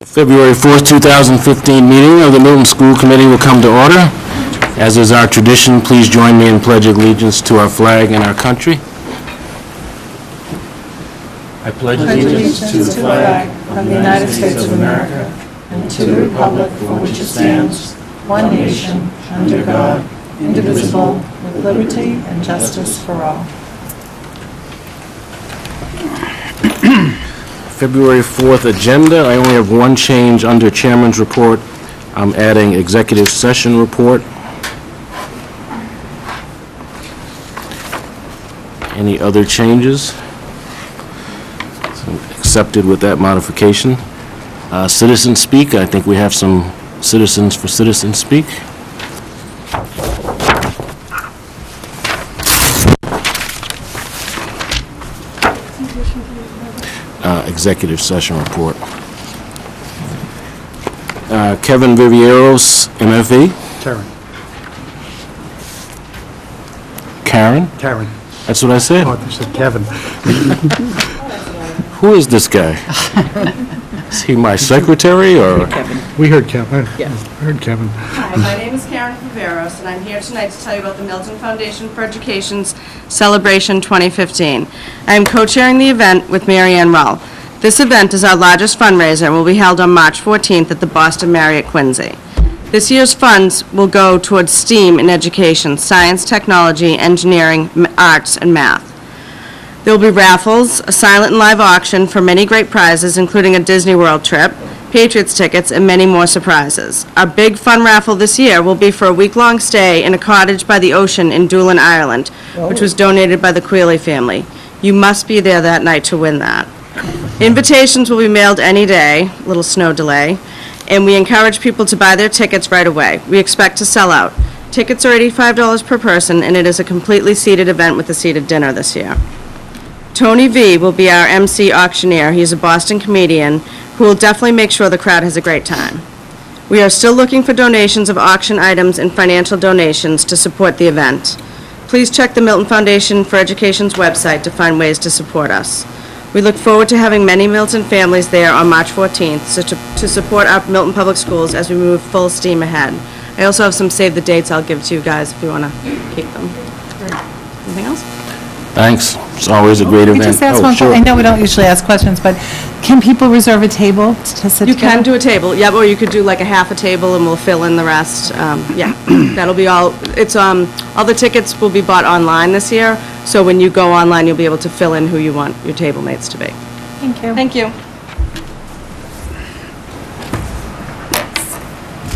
February 4th, 2015 meeting of the Milton School Committee will come to order. As is our tradition, please join me in pledge allegiance to our flag and our country. I pledge allegiance to the flag of the United States of America and to the republic for which it stands, one nation, under God, indivisible, with liberty and justice for all. February 4th agenda. I only have one change under Chairman's report. I'm adding executive session report. Any other changes? So accepted with that modification. Citizen speak. I think we have some citizens for citizen speak. Executive session report. Kevin Vivieros, MFE. Karen? That's what I said. Oh, you said Kevin. Who is this guy? Is he my secretary or? We heard Kevin. Yes. I heard Kevin. Hi, my name is Karen Viveros, and I'm here tonight to tell you about the Milton Foundation for Education's Celebration 2015. I am co-chairing the event with Mary Ann Rull. This event is our largest fundraiser and will be held on March 14th at the Boston Marriott Quincy. This year's funds will go towards STEAM in education, science, technology, engineering, arts, and math. There will be raffles, a silent and live auction for many great prizes, including a Disney World trip, Patriots tickets, and many more surprises. Our big fun raffle this year will be for a week-long stay in a cottage by the ocean in Doolin, Ireland, which was donated by the Quealy family. You must be there that night to win that. Invitations will be mailed any day, little snow delay, and we encourage people to buy their tickets right away. We expect to sell out. Tickets are $85 per person, and it is a completely seated event with a seated dinner this year. Tony V. will be our MC auctioneer. He's a Boston comedian who will definitely make sure the crowd has a great time. We are still looking for donations of auction items and financial donations to support the event. Please check the Milton Foundation for Education's website to find ways to support us. We look forward to having many Milton families there on March 14th to support our Milton Public Schools as we move full steam ahead. I also have some save the dates I'll give to you guys if you want to keep them. Anything else? Thanks. It's always a great event. Just ask one sure. question. I know we don't usually ask questions, but can people reserve a table to sit You together? can do a table, yeah, or you could do like a half a table and we'll fill in the rest. Yeah, that'll be all. It's all the tickets will be bought online this year, so when you go online, you'll be able to fill in who you want your table mates to be. Thank you. Thank you.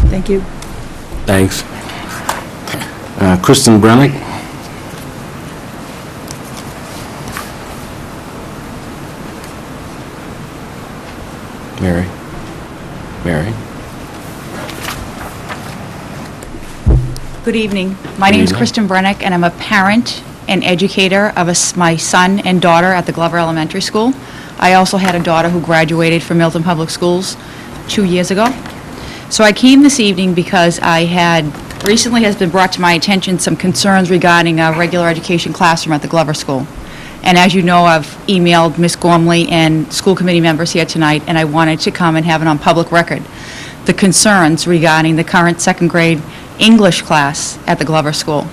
Thank you. Thanks. Kristen Brennick. Mary. Good evening. My name is Kristen Brennick, and I'm a parent and educator of my son and daughter at the Glover Elementary School. I also had a daughter who graduated from Milton Public Schools 2 years ago. So I came this evening because recently has been brought to my attention some concerns regarding a regular education classroom at the Glover School. And as you know, I've emailed Ms. Gormley and school committee members here tonight, and I wanted to come and have it on public record, the concerns regarding the current second grade English class at the Glover School.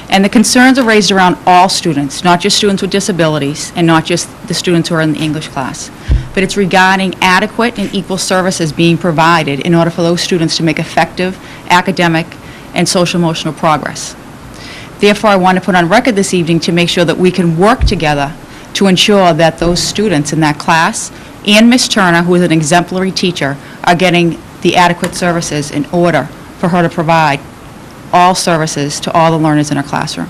And the concerns are raised around all students, not just students with disabilities and not just the students who are in the English class. But it's regarding adequate and equal services being provided in order for those students to make effective academic and social-emotional progress. Therefore, I want to put on record this evening to make sure that we can work together to ensure that those students in that class and Ms. Turner, who is an exemplary teacher, are getting the adequate services in order for her to provide all services to all the learners in her classroom.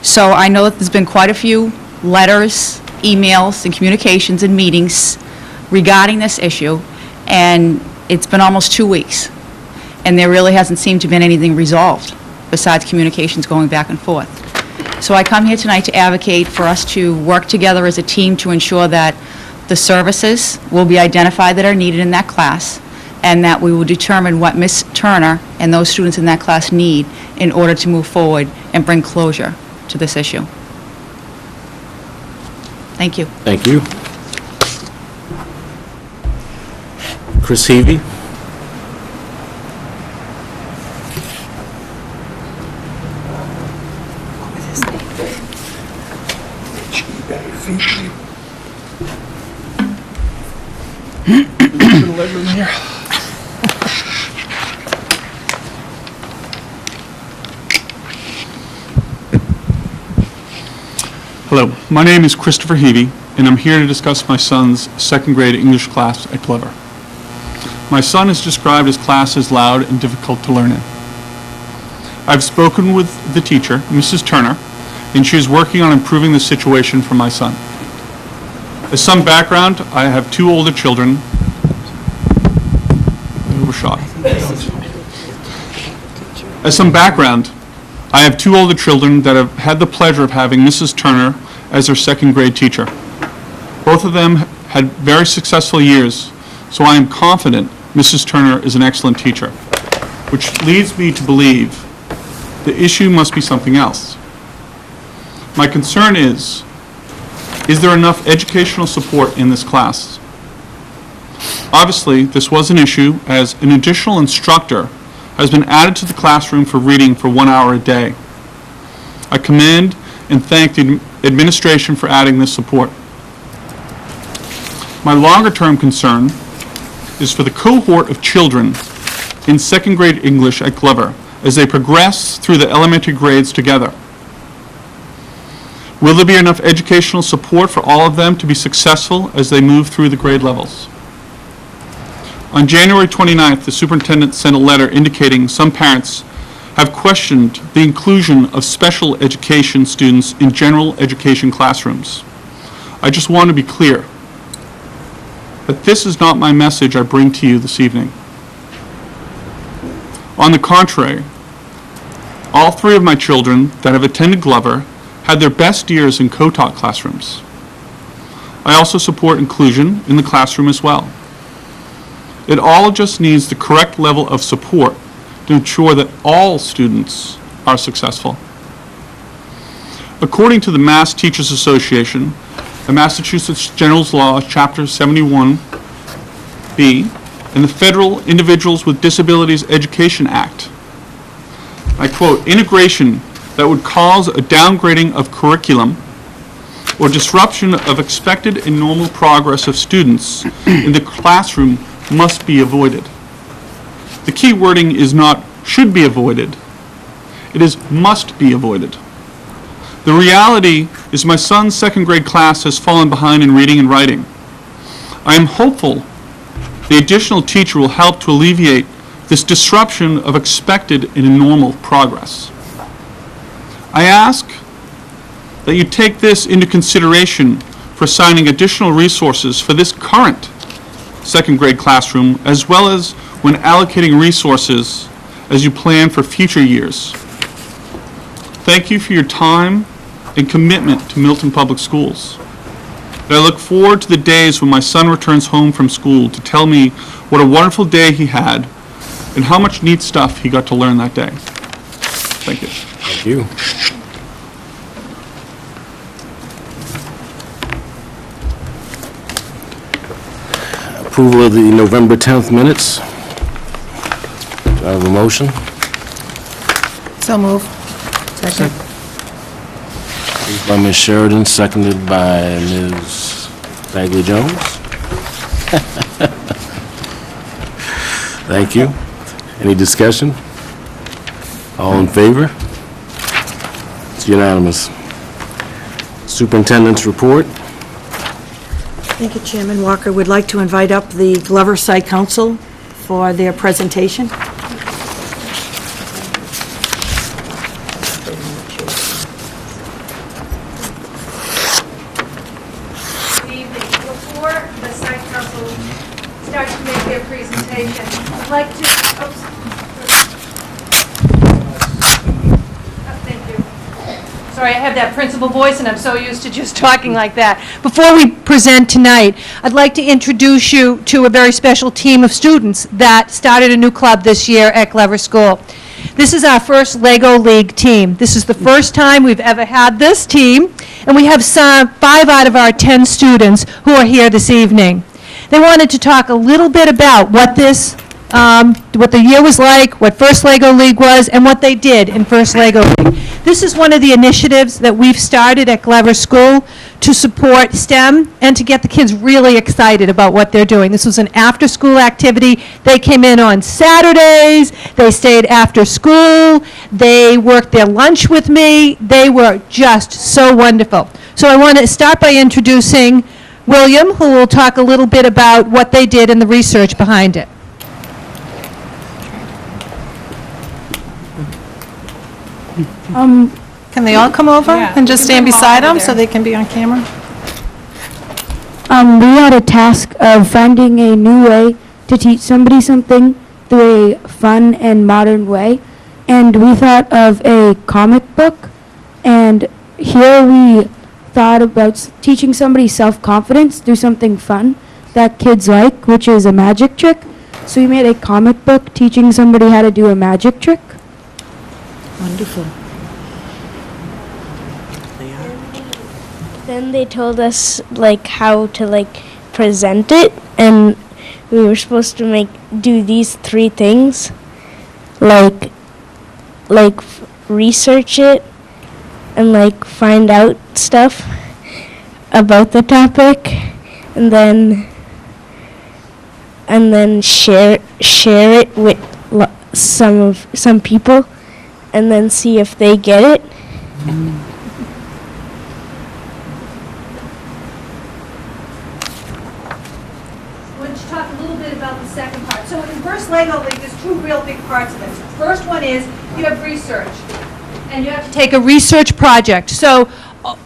So I know that there's been quite a few letters, emails, and communications and meetings regarding this issue, and it's been almost 2 weeks, and there really hasn't seemed to have been anything resolved besides communications going back and forth. So I come here tonight to advocate for us to work together as a team to ensure that the services will be identified that are needed in that class, and that we will determine what Ms. Turner and those students in that class need in order to move forward and bring closure to this issue. Thank you. Thank you. Chris Heavey. Hello, my name is Christopher Heavey, and I'm here to discuss my son's second grade English class at Glover. My son has described his class as loud and difficult to learn in. I've spoken with the teacher, Mrs. Turner, and she is working on improving the situation for my son. As some background, I have two older children. Overshot. As some background, I have two older children that have had the pleasure of having Mrs. Turner as their second grade teacher. Both of them had very successful years, so I am confident Mrs. Turner is an excellent teacher, which leads me to believe the issue must be something else. My concern is there enough educational support in this class? Obviously, this was an issue as an additional instructor has been added to the classroom for reading for 1 hour a day. I commend and thank the administration for adding this support. My longer-term concern is for the cohort of children in second grade English at Glover as they progress through the elementary grades together. Will there be enough educational support for all of them to be successful as they move through the grade levels? On January 29th, the superintendent sent a letter indicating some parents have questioned the inclusion of special education students in general education classrooms. I just want to be clear that this is not my message I bring to you this evening. On the contrary, all three of my children that have attended Glover had their best years in co-taught classrooms. I also support inclusion in the classroom as well. It all just needs the correct level of support to ensure that all students are successful. According to the Mass Teachers Association, the Massachusetts General Law, Chapter 71B, and the Federal Individuals with Disabilities Education Act, I quote, integration that would cause a downgrading of curriculum or disruption of expected and normal progress of students in the classroom must be avoided. The key wording is not should be avoided, it is must be avoided. The reality is my son's second grade class has fallen behind in reading and writing. I am hopeful the additional teacher will help to alleviate this disruption of expected and normal progress. I ask that you take this into consideration for assigning additional resources for this current second grade classroom, as well as when allocating resources as you plan for future years. Thank you for your time and commitment to Milton Public Schools. And I look forward to the days when my son returns home from school to tell me what a wonderful day he had and how much neat stuff he got to learn that day. Thank you. Thank you. Approval of the November 10th minutes. Do I have a motion? So move. Second. Moved by Ms. Sheridan, seconded by Ms. Bagley-Jones. Thank you. Any discussion? All in favor? It's unanimous. Superintendent's report. Thank you, Chairman Walker. Would like to invite up the Glover Site Council for their presentation. Good evening. Before the site council starts to make their presentation, I'd like to, thank you. Sorry, I have that principal voice, and I'm so used to just talking like that. Before we present tonight, I'd like to introduce you to a very special team of students that started a new club this year at Glover School. This is our first Lego League team. This is the first time we've ever had this team, and we have 5 out of our 10 students who are here this evening. They wanted to talk a little bit about what what the year was like, what First Lego League was, and what they did in First Lego League. This is one of the initiatives that we've started at Glover School to support STEM and to get the kids really excited about what they're doing. This was an after-school activity. They came in on Saturdays, they stayed after school, they worked their lunch with me. They were just so wonderful. So I want to start by introducing William, who will talk a little bit about what they did and the research behind it. Can they all come over and just stand beside them so they can be on camera? We had a task of finding a new way to teach somebody something through a fun and modern way. And we thought of a comic book. And here we thought about teaching somebody self-confidence through something fun that kids like, which is a magic trick. So we made a comic book teaching somebody how to do a magic trick. Wonderful. Then they told us how to present it, and we were supposed to do these 3 things, research it, and find out stuff about the topic, and then share it with some people, and then see if they get it. Talk a little bit about the second part. So in First Lego League, there's 2 real big parts of this. The first one is you have research, and you have to take a research project. So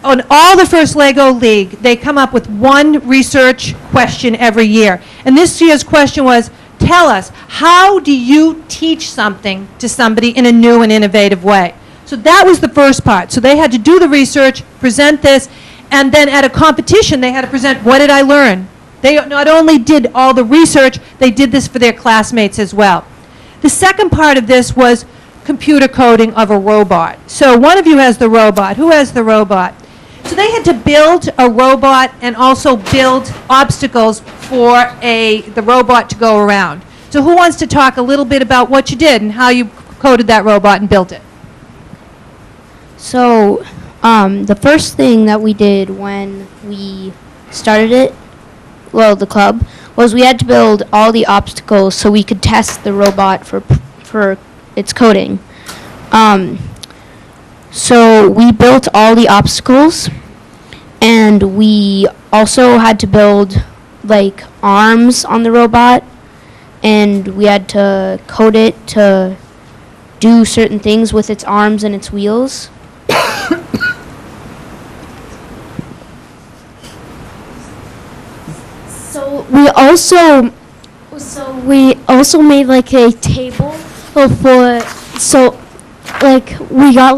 on all the First Lego League, they come up with 1 research question every year. And this year's question was, tell us, how do you teach something to somebody in a new and innovative way? So that was the first part. So they had to do the research, present this, and then at a competition, they had to present, what did I learn? They not only did all the research, they did this for their classmates as well. The second part of this was computer coding of a robot. So one of you has the robot. Who has the robot? So they had to build a robot and also build obstacles for the robot to go around. So who wants to talk a little bit about what you did and how you coded that robot and built it? So the first thing that we did when we started it, the club, was we had to build all the obstacles so we could test the robot for its coding. So we built all the obstacles, and we also had to build arms on the robot, and we had to code it to do certain things with its arms and its wheels. We also made a table we got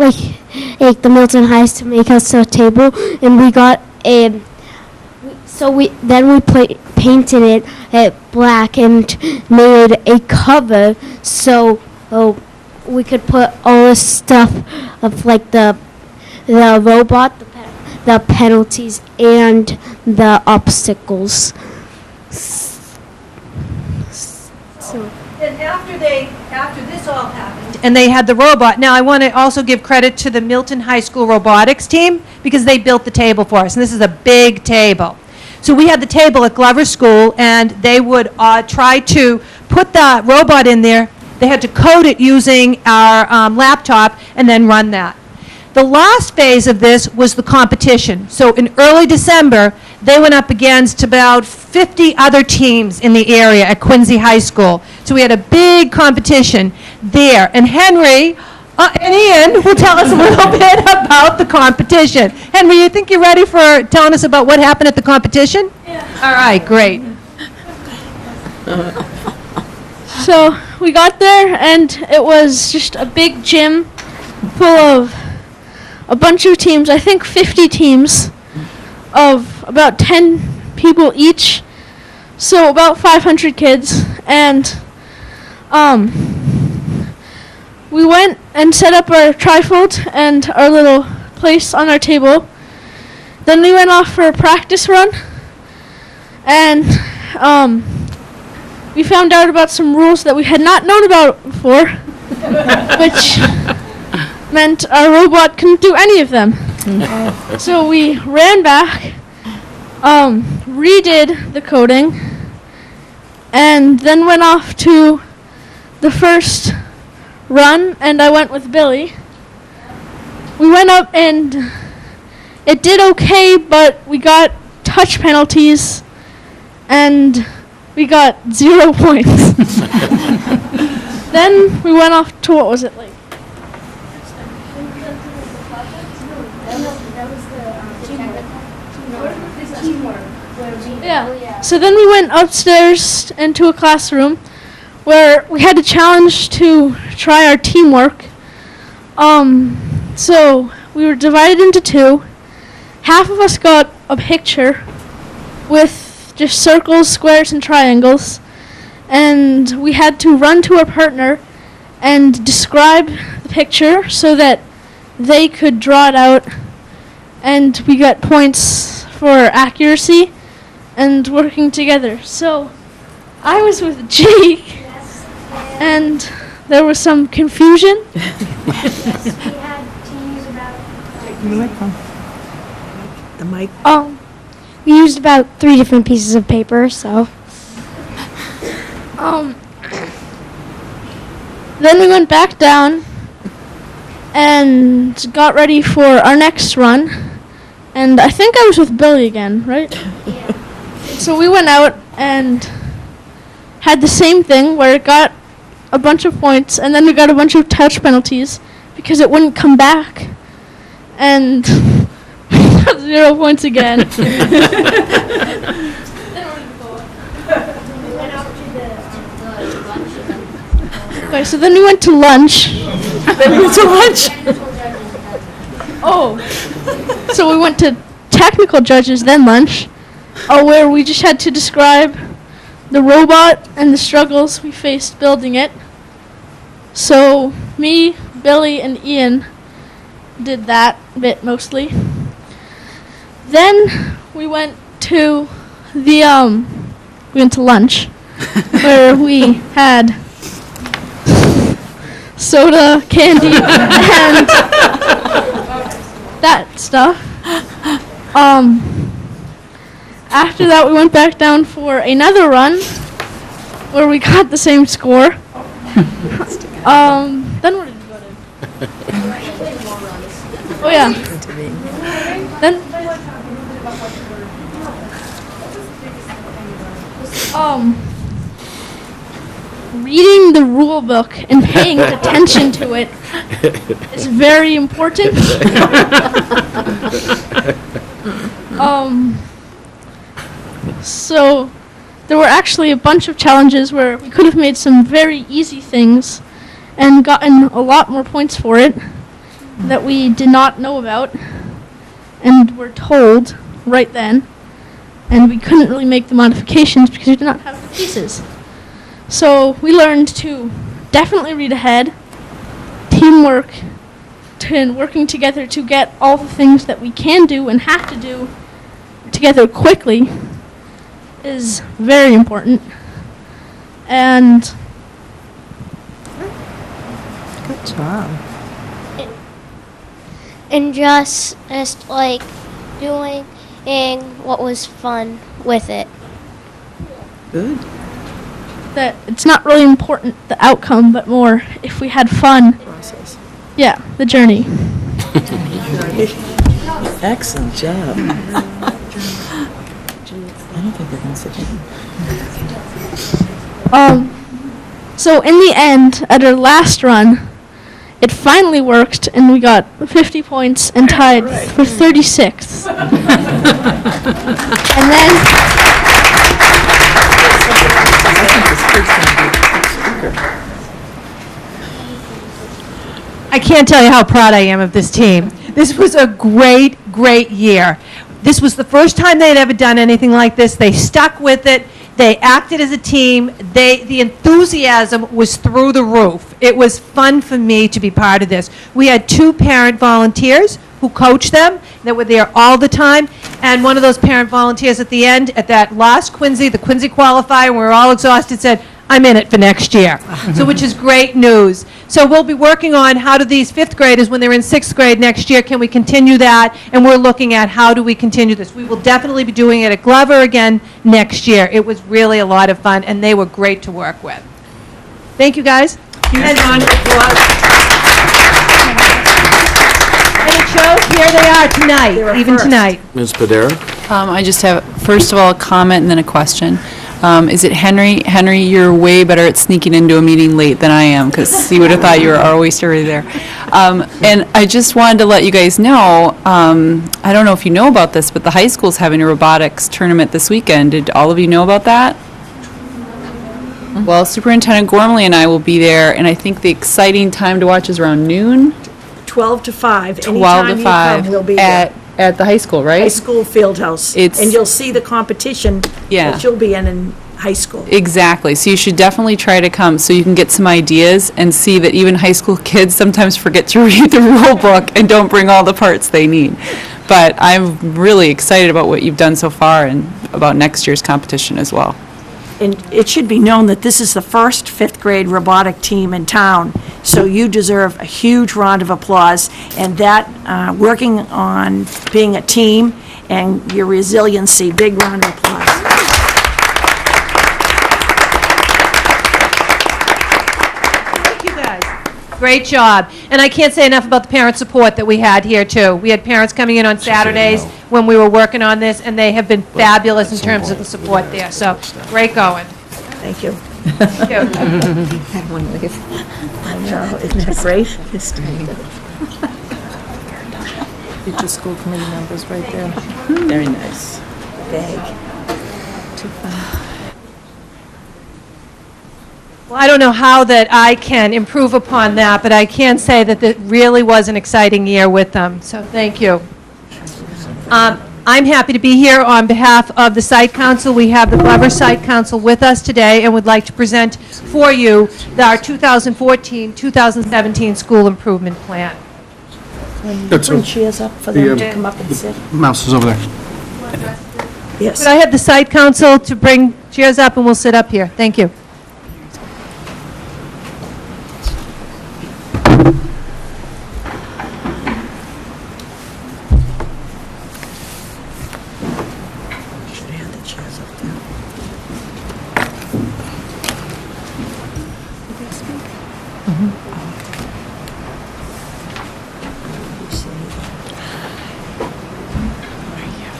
the Milton Highs to make us a table, and we got we painted it black and made a cover so we could put all the stuff of the robot, the penalties, and the obstacles. And after this all happened, and they had the robot. Now, I want to also give credit to the Milton High School robotics team because they built the table for us, and this is a big table. So we had the table at Glover School, and they would try to put the robot in there. They had to code it using our laptop and then run that. The last phase of this was the competition. So in early December, they went up against about 50 other teams in the area at Quincy High School. So we had a big competition there. And Henry and Ian will tell us a little bit about the competition. Henry, you think you're ready for telling us about what happened at the competition? Yeah. All right, great. So we got there, and it was just a big gym full of a bunch of teams, I think 50 teams of about 10 people each, so about 500 kids, and we went and set up our trifold and our little place on our table. Then we went off for a practice run, and we found out about some rules that we had not known about before, which meant our robot couldn't do any of them. So we ran back, redid the coding, and then went off to the first run, and I went with Billy. We went up and it did okay, but we got touch penalties and we got 0 points. Then we went off to, what was it like? Yeah. So then we went upstairs into a classroom where we had a challenge to try our teamwork. So we were divided into two. Half of us got a picture with just circles, squares, and triangles. And we had to run to our partner and describe the picture so that they could draw it out. And we got points for accuracy and working together. So I was with Jake, and there was some confusion. The mic. We used about 3 different pieces of paper, so. Then we went back down and got ready for our next run. And I think I was with Billy again, right? Yeah. So we went out and had the same thing where it got a bunch of points, and then we got a bunch of touch penalties because it wouldn't come back. And we got 0 points again. Okay, so then we went to lunch. Oh, so we went to technical judges, then lunch, where we just had to describe the robot and the struggles we faced building it. So me, Billy, and Ian did that bit mostly. Then we went to lunch, where we had soda, candy, and that stuff. After that, we went back down for another run, where we got the same score. Then where did we go to? Oh yeah. Then reading the rule book and paying attention to it is very important. So there were actually a bunch of challenges where we could have made some very easy things and gotten a lot more points for it that we did not know about and were told right then, and we couldn't really make the modifications because we did not have the pieces. So we learned to definitely read ahead, teamwork, and working together to get all the things that we can do and have to do together quickly is very important. And Good job. And just like doing what was fun with it. Good. that it's not really important the outcome, but more if we had fun. Process. Yeah, the journey. Excellent job. I don't think we're going to sit down. So in the end, at our last run, it finally worked, and we got 50 points and tied for 36th. And then I can't tell you how proud I am of this team. This was a great, great year. This was the first time they had ever done anything like this. They stuck with it. They acted as a team. The enthusiasm was through the roof. It was fun for me to be part of this. We had 2 parent volunteers who coached them that were there all the time. And one of those parent volunteers at the end, at that last Quincy, the Quincy qualifier, and we were all exhausted, said, I'm in it for next year. So, which is great news. So we'll be working on how do these fifth graders, when they're in sixth grade next year, can we continue that? And we're looking at how do we continue this. We will definitely be doing it at Glover again next year. It was really a lot of fun, and they were great to work with. Thank you, guys. And round of applause. And it shows, here they are tonight, even tonight. Ms. Padera? I just have, first of all, a comment and then a question. Is it Henry? Henry, you're way better at sneaking into a meeting late than I am, because you would have thought you were always already there. And I just wanted to let you guys know, I don't know if you know about this, but the high school's having a robotics tournament this weekend. Did all of you know about that? Well, Superintendent Gormley and I will be there, and I think the exciting time to watch is around noon. 12 to 5. 12 Anytime to you 5 come, we'll be there. at the high school, right? High school field house. It's- And you'll see the competition Yeah. that you'll be in high school. Exactly. So you should definitely try to come so you can get some ideas and see that even high school kids sometimes forget to read the rule book and don't bring all the parts they need. But I'm really excited about what you've done so far and about next year's competition as well. And it should be known that this is the first fifth grade robotic team in town, so you deserve a huge round of applause. And that, working on being a team and your resiliency, big round of applause. Thank you, guys. Great job. And I can't say enough about the parent support that we had here, too. We had parents coming in on Saturdays when we were working on this, and they have been fabulous in terms of the support there. So, great going. Thank you. Thank you. I know, isn't that great? Future school committee members right there. Very nice. Big. Well, I don't know how that I can improve upon that, but I can say that it really was an exciting year with them. So, thank you. I'm happy to be here on behalf of the Site Council. We have the Glover Site Council with us today and would like to present for you our 2014-2017 School Improvement Plan. That's Bring a- chairs up for them to come up and sit. Mouse is over there. Yes. Could I have the Site Council to bring chairs up and we'll sit up here? Thank you.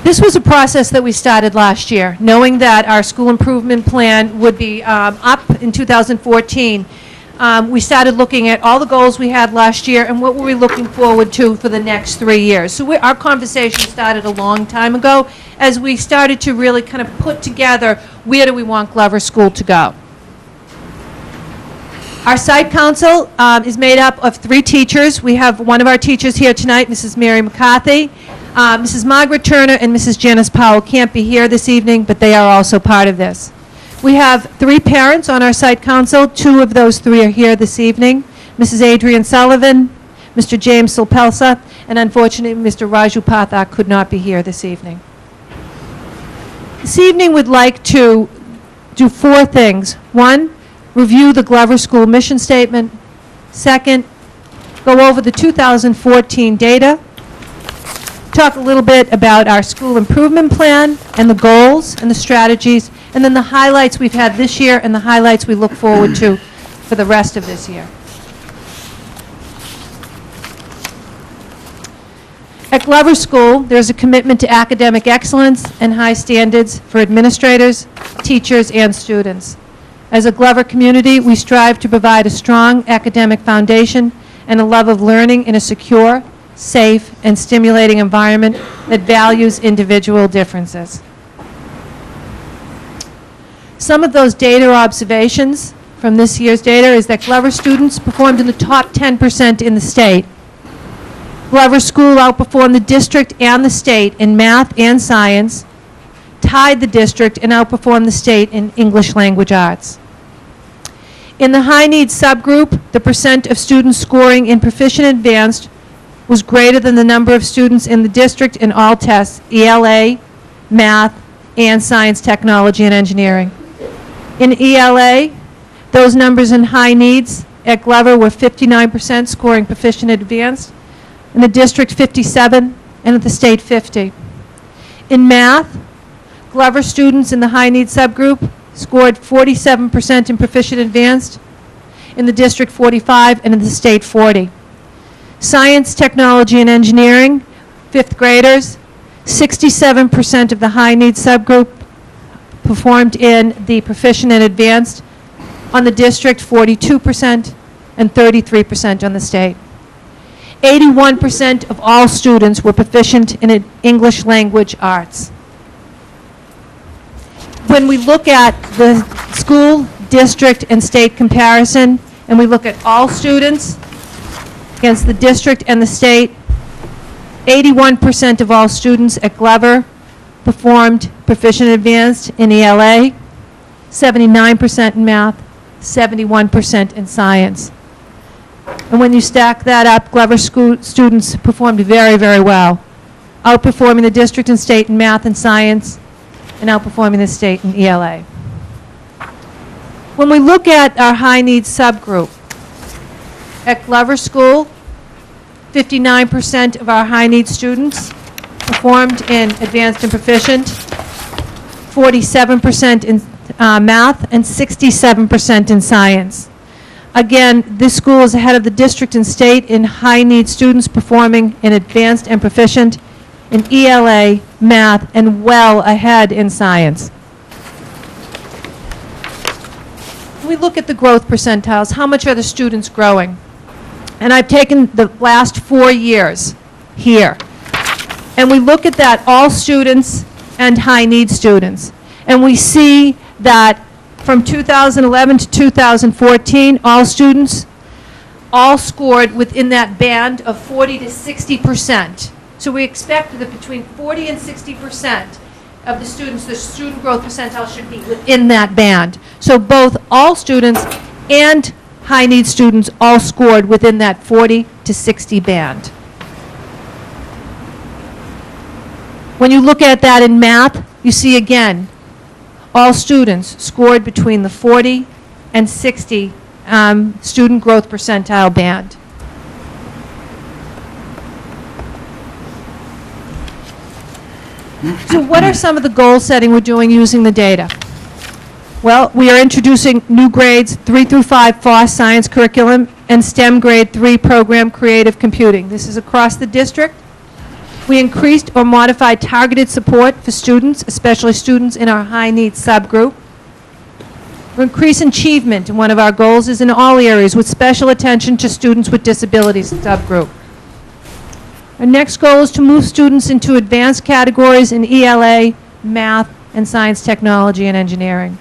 This was a process that we started last year, knowing that our school improvement plan would be up in 2014. We started looking at all the goals we had last year and what were we looking forward to for the next 3 years. So our conversation started a long time ago as we started to really kind of put together where do we want Glover School to go. Our site council is made up of 3 teachers. We have one of our teachers here tonight, Mrs. Mary McCarthy. Mrs. Margaret Turner and Mrs. Janice Powell can't be here this evening, but they are also part of this. We have 3 parents on our site council. 2 of those 3 are here this evening. Mrs. Adrian Sullivan, Mr. James Silpelsa, and unfortunately, Mr. Raju Pathak could not be here this evening. This evening, we'd like to do 4 things. 1, review the Glover School mission statement. 2nd, go over the 2014 data. Talk a little bit about our school improvement plan and the goals and the strategies, and then the highlights we've had this year and the highlights we look forward to for the rest of this year. At Glover School, there's a commitment to academic excellence and high standards for administrators, teachers, and students. As a Glover community, we strive to provide a strong academic foundation and a love of learning in a secure, safe, and stimulating environment that values individual differences. Some of those data observations from this year's data is that Glover students performed in the top 10% in the state. Glover School outperformed the district and the state in math and science, tied the district, and outperformed the state in English language arts. In the high needs subgroup, the percent of students scoring in proficient advanced was greater than the number of students in the district in all tests, ELA, math, and science, technology, and engineering. In ELA, those numbers in high needs at Glover were 59% scoring proficient advanced, in the district 57, and at the state 50. In math, Glover students in the high needs subgroup scored 47% in proficient advanced, in the district 45, and in the state 40. Science, technology, and engineering, fifth graders, 67% of the high needs subgroup performed in the proficient and advanced, on the district 42%, and 33% on the state. 81% of all students were proficient in English language arts. When we look at the school, district, and state comparison, and we look at all students against the district and the state, 81% of all students at Glover performed proficient advanced in ELA, 79% in math, 71% in science. And when you stack that up, Glover students performed very, very well, outperforming the district and state in math and science, and outperforming the state in ELA. When we look at our high needs subgroup, at Glover School, 59% of our high needs students performed in advanced and proficient, 47% in math, and 67% in science. Again, this school is ahead of the district and state in high needs students performing in advanced and proficient in ELA, math, and well ahead in science. We look at the growth percentiles. How much are the students growing? And I've taken the last 4 years here. And we look at that, all students and high need students. And we see that from 2011 to 2014, all students all scored within that band of 40 to 60%. So we expect that between 40 and 60% of the students, the student growth percentile should be within that band. So both all students and high need students all scored within that 40 to 60 band. When you look at that in math, you see again, all students scored between the 40 and 60 student growth percentile band. So what are some of the goal setting we're doing using the data? Well, we are introducing new grades 3 through 5 FOSS science curriculum and STEM grade 3 program creative computing. This is across the district. We increased or modified targeted support for students, especially students in our high needs subgroup. We're increasing achievement, and one of our goals is in all areas with special attention to students with disabilities subgroup. Our next goal is to move students into advanced categories in ELA, math, and science, technology, and engineering.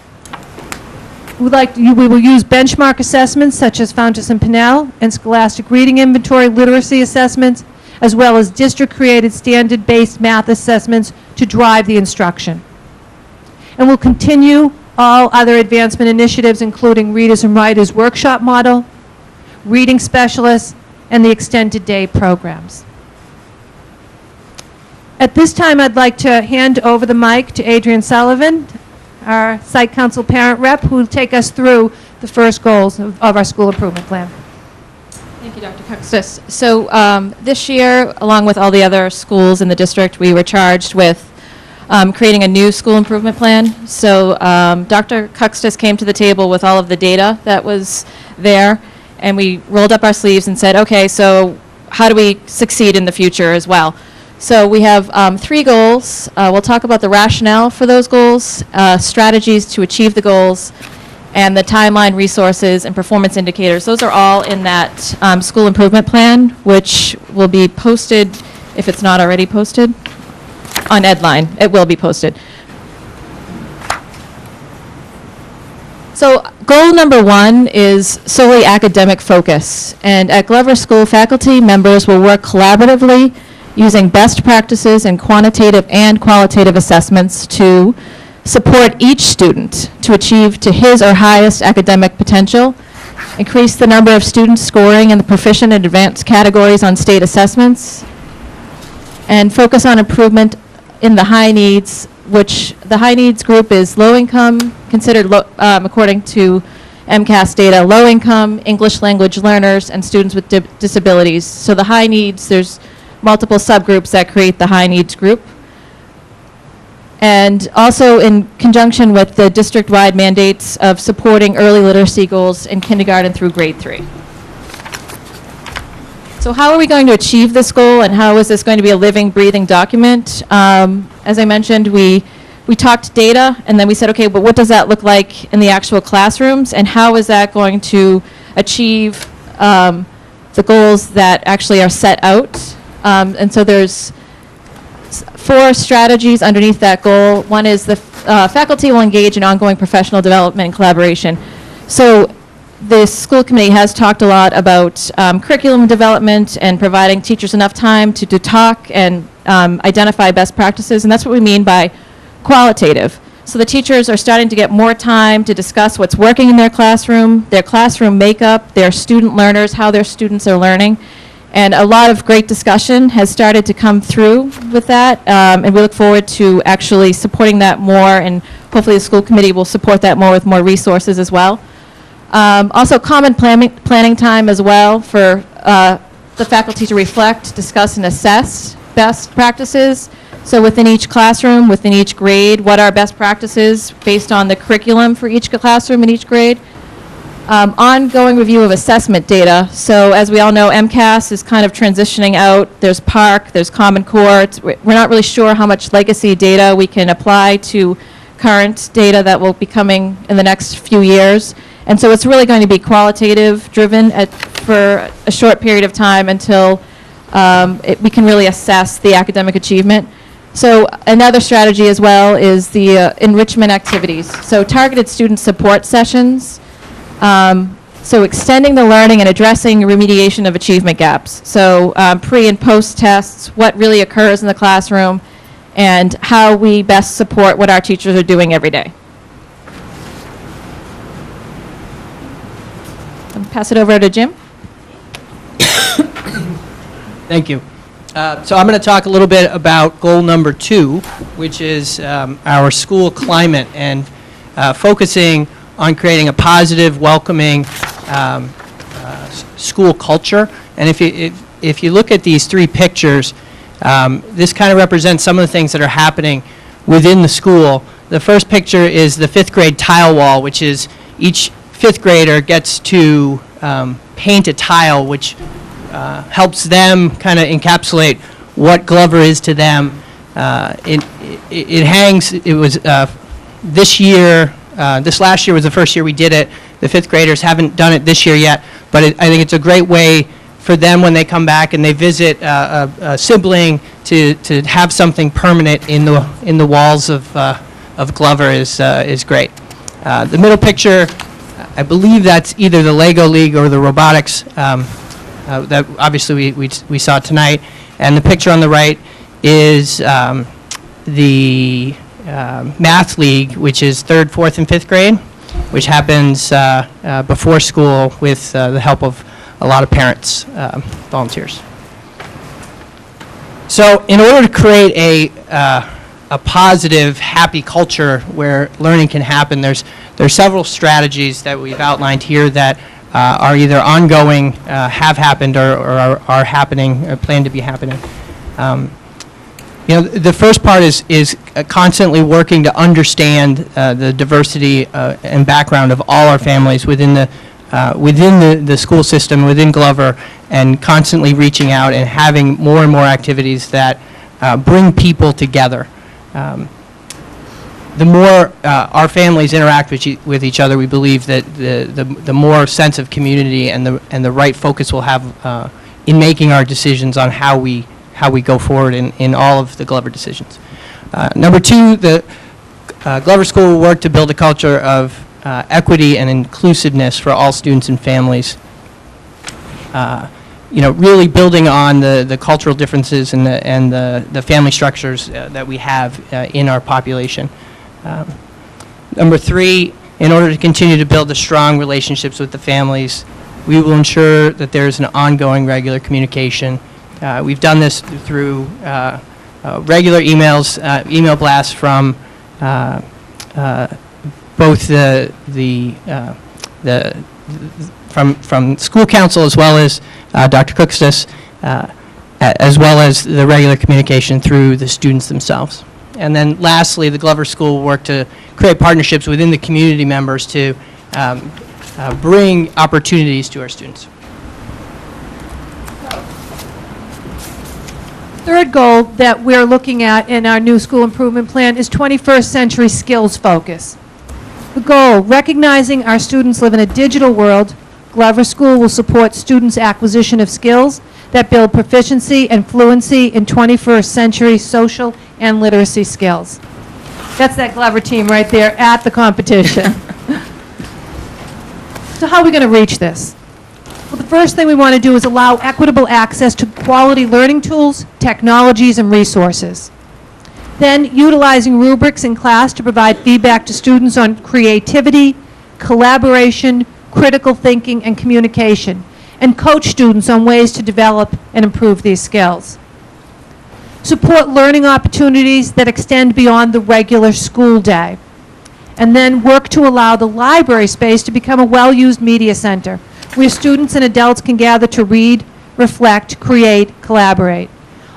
We will use benchmark assessments such as Fountas and Pinnell and Scholastic Reading Inventory literacy assessments, as well as district-created standard-based math assessments to drive the instruction. And we'll continue all other advancement initiatives, including Readers and Writers Workshop Model, Reading Specialists, and the Extended Day programs. At this time, I'd like to hand over the mic to Adrian Sullivan, our Site Council Parent Rep, who will take us through the first goals of our school improvement plan. Thank you, Dr. Cuxtis. So this year, along with all the other schools in the district, we were charged with creating a new school improvement plan. So Dr. Cuxtis came to the table with all of the data that was there, and we rolled up our sleeves and said, okay, so how do we succeed in the future as well? So we have 3 goals. We'll talk about the rationale for those goals, strategies to achieve the goals, and the timeline, resources, and performance indicators. Those are all in that school improvement plan, which will be posted, if it's not already posted, on Edline. It will be posted. So goal number 1 is solely academic focus. And at Glover School, faculty members will work collaboratively using best practices and quantitative and qualitative assessments to support each student to achieve to his or highest academic potential increase the number of students scoring in the proficient and advanced categories on state assessments, and focus on improvement in the high needs, which the high needs group is low income, considered according to MCAS data, low income, English language learners, and students with disabilities. So the high needs, there's multiple subgroups that create the high needs group. And also in conjunction with the district-wide mandates of supporting early literacy goals in kindergarten through grade 3. So how are we going to achieve this goal, and how is this going to be a living, breathing document? As I mentioned, we talked data, and then we said, okay, but what does that look like in the actual classrooms, and how is that going to achieve the goals that actually are set out? And so there's 4 strategies underneath that goal. One is the faculty will engage in ongoing professional development and collaboration. So the school committee has talked a lot about curriculum development and providing teachers enough time to talk and identify best practices, and that's what we mean by qualitative. So the teachers are starting to get more time to discuss what's working in their classroom makeup, their student learners, how their students are learning. And a lot of great discussion has started to come through with that, and we look forward to actually supporting that more, and hopefully the school committee will support that more with more resources as well. Also common planning time as well for the faculty to reflect, discuss, and assess best practices. So within each classroom, within each grade, what are best practices based on the curriculum for each classroom and each grade? Ongoing review of assessment data. So as we all know, MCAS is kind of transitioning out. There's PARC, there's Common Core. We're not really sure how much legacy data we can apply to current data that will be coming in the next few years. And so it's really going to be qualitative driven for a short period of time until we can really assess the academic achievement. So another strategy as well is the enrichment activities. So targeted student support sessions. So extending the learning and addressing remediation of achievement gaps. So pre and post tests, what really occurs in the classroom, and how we best support what our teachers are doing every day. I'll pass it over to Jim. Thank you. So I'm going to talk a little bit about goal number 2, which is our school climate, and focusing on creating a positive, welcoming school culture. And if you look at these 3 pictures, this kind of represents some of the things that are happening within the school. The first picture is the 5th grade tile wall, which is each 5th grader gets to paint a tile, which helps them kind of encapsulate what Glover is to them. It hangs, it was this year, this last year was the first year we did it. The 5th graders haven't done it this year yet, but I think it's a great way for them when they come back and they visit a sibling to have something permanent in the walls of Glover is great. The middle picture, I believe that's either the Lego League or the robotics that obviously we saw tonight. And the picture on the right is the Math League, which is 3rd, 4th, and 5th grade, which happens before school with the help of a lot of parents, volunteers. So in order to create a positive, happy culture where learning can happen, there's several strategies that we've outlined here that are either ongoing, have happened, or are happening, or plan to be happening. The first part is constantly working to understand the diversity and background of all our families within the school system, within Glover, and constantly reaching out and having more and more activities that bring people together. The more our families interact with each other, we believe that the more sense of community and the right focus we'll have in making our decisions on how we go forward in all of the Glover decisions. Number 2, the Glover School will work to build a culture of equity and inclusiveness for all students and families. Really building on the cultural differences and the family structures that we have in our population. Number 3, in order to continue to build the strong relationships with the families, we will ensure that there's an ongoing regular communication. We've done this through regular emails, email blasts from both from school council as well as Dr. Cookstis, as well as the regular communication through the students themselves. And then lastly, the Glover School will work to create partnerships within the community members to bring opportunities to our students. Third goal that we're looking at in our new school improvement plan is 21st century skills focus. The goal, recognizing our students live in a digital world, Glover School will support students' acquisition of skills that build proficiency and fluency in 21st century social and literacy skills. That's that Glover team right there at the competition. So how are we going to reach this? Well, the first thing we want to do is allow equitable access to quality learning tools, technologies, and resources. Then, utilizing rubrics in class to provide feedback to students on creativity, collaboration, critical thinking, and communication, and coach students on ways to develop and improve these skills. Support learning opportunities that extend beyond the regular school day. And then work to allow the library space to become a well-used media center, where students and adults can gather to read, reflect, create, collaborate.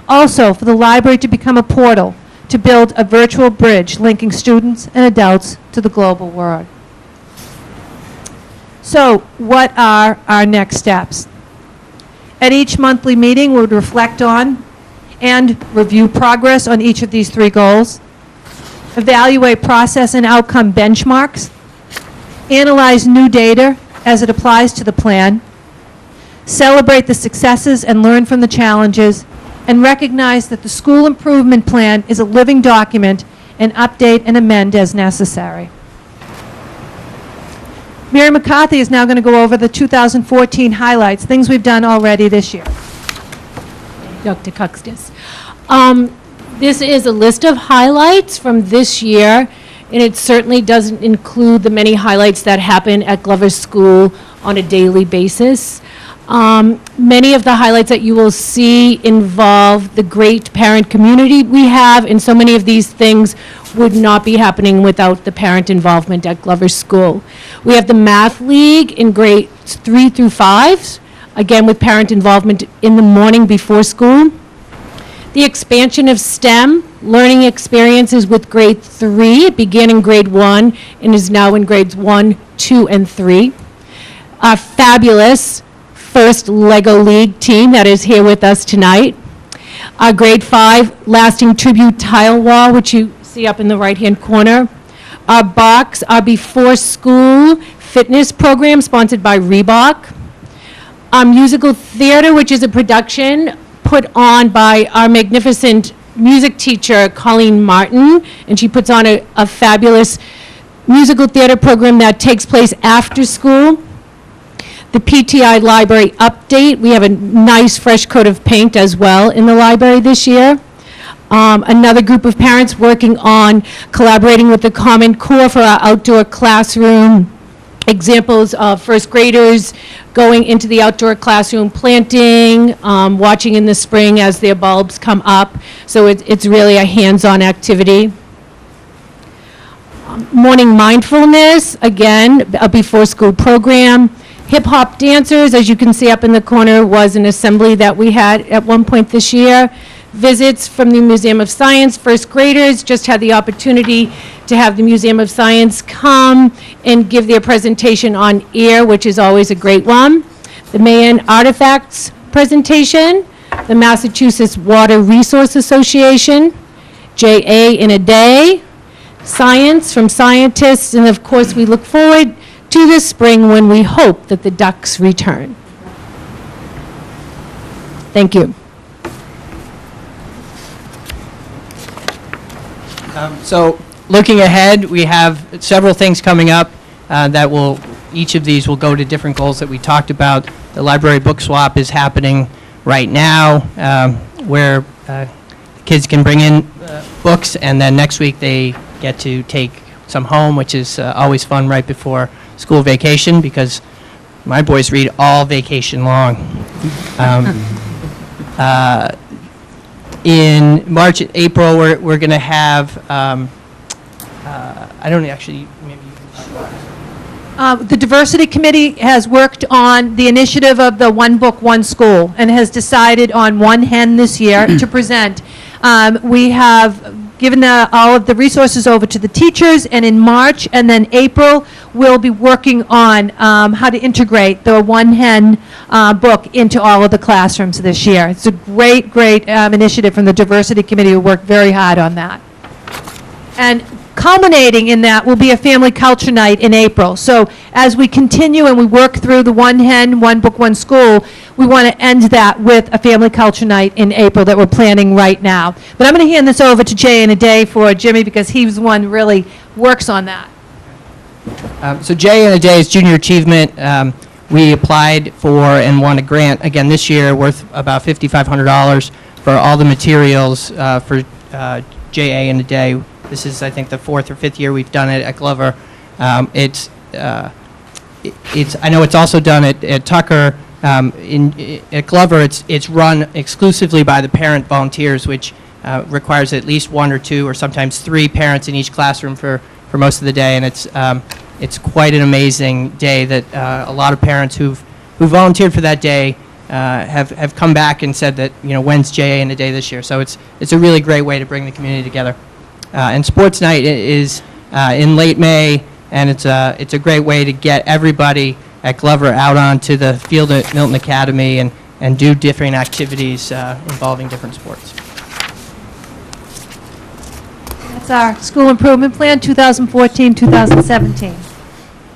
Also, for the library to become a portal to build a virtual bridge linking students and adults to the global world. So, what are our next steps? At each monthly meeting, we would reflect on and review progress on each of these three goals, evaluate process and outcome benchmarks, analyze new data as it applies to the plan, celebrate the successes and learn from the challenges, and recognize that the school improvement plan is a living document and update and amend as necessary. Mary McCarthy is now going to go over the 2014 highlights, things we've done already this year. Dr. Cookstis. This is a list of highlights from this year, and it certainly doesn't include the many highlights that happen at Glover School on a daily basis. Many of the highlights that you will see involve the great parent community we have, and so many of these things would not be happening without the parent involvement at Glover School. We have the Math League in grades 3 through 5, again with parent involvement in the morning before school. The expansion of STEM learning experiences with grade 3. It began in grade 1 and is now in grades 1, 2, and 3. Our fabulous first Lego League team that is here with us tonight. Our grade 5 lasting tribute tile wall, which you see up in the right-hand corner. Our box, our before school fitness program sponsored by Reebok. Our musical theater, which is a production put on by our magnificent music teacher, Colleen Martin, and she puts on a fabulous musical theater program that takes place after school. The PTI library update, we have a nice fresh coat of paint as well in the library this year. Another group of parents working on collaborating with the Common Core for our outdoor classroom. Examples of first graders going into the outdoor classroom, planting, watching in the spring as their bulbs come up. So it's really a hands-on activity. Morning mindfulness, again, a before-school program. Hip-hop dancers, as you can see up in the corner, was an assembly that we had at one point this year. Visits from the Museum of Science, first graders just had the opportunity to have the Museum of Science come and give their presentation on air, which is always a great one. The Mayan Artifacts presentation, the Massachusetts Water Resource Association, JA in a Day, science from scientists, and of course we look forward to this spring when we hope that the ducks return. Thank you. So looking ahead, we have several things coming up that will, each of these will go to different goals that we talked about. The library book swap is happening right now, where the kids can bring in books, and then next week they get to take some home, which is always fun right before school vacation, because my boys read all vacation long. In March and April, we're going to have, I don't actually, maybe you can. The Diversity Committee has worked on the initiative of the One Book, One School, and has decided on one hen this year to present. We have given all of the resources over to the teachers, and in March and then April, we'll be working on how to integrate the One Hen book into all of the classrooms this year. It's a great, great initiative from the Diversity Committee, who worked very hard on that. And culminating in that will be a family culture night in April. So as we continue and we work through the One Hen, One Book, One School, we want to end that with a family culture night in April that we're planning right now. But I'm going to hand this over to Jay in a day for Jimmy, because he's the one who really works on that. So Jay in a Day is junior achievement. We applied for and won a grant again this year worth about $5,500 for all the materials for JA in a Day. This is, I think, the 4th or 5th year we've done it at Glover. I know it's also done at Tucker. At Glover, it's run exclusively by the parent volunteers, which requires at least 1 or 2 or sometimes 3 parents in each classroom for most of the day, and it's quite an amazing day that a lot of parents who volunteered for that day have come back and said that, when's JA in a Day this year. So it's a really great way to bring the community together. And sports night is in late May, and it's a great way to get everybody at Glover out onto the field at Milton Academy and do different activities involving different sports. That's our school improvement plan, 2014-2017.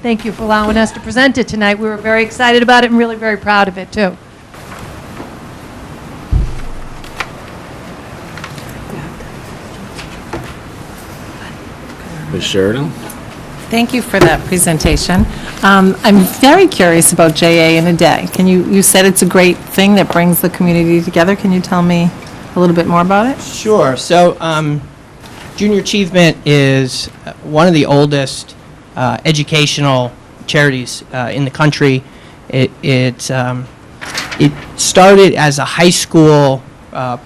Thank you for allowing us to present it tonight. We were very excited about it and really very proud of it, too. Ms. Sheridan? Thank you for that presentation. I'm very curious about JA in a Day. You said it's a great thing that brings the community together. Can you tell me a little bit more about it? Sure. So Junior Achievement is one of the oldest educational charities in the country. It started as a high school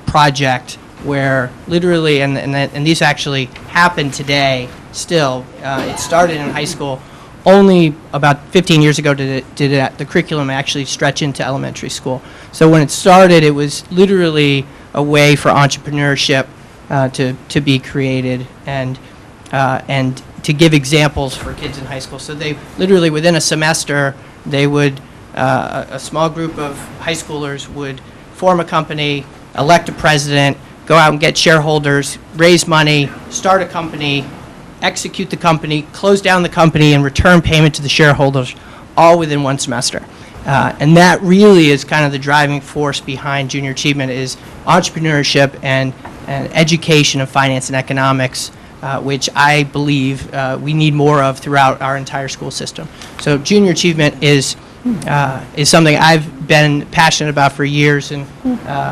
project where literally, and these actually happen today still, it started in high school. Only about 15 years ago did the curriculum actually stretch into elementary school. So when it started, it was literally a way for entrepreneurship to be created and to give examples for kids in high school. So they literally, within a semester, they would, a small group of high schoolers would form a company, elect a president, go out and get shareholders, raise money, start a company, execute the company, close down the company, and return payment to the shareholders, all within one semester. And that really is kind of the driving force behind Junior Achievement, is entrepreneurship and education of finance and economics, which I believe we need more of throughout our entire school system. So Junior Achievement is something I've been passionate about for years and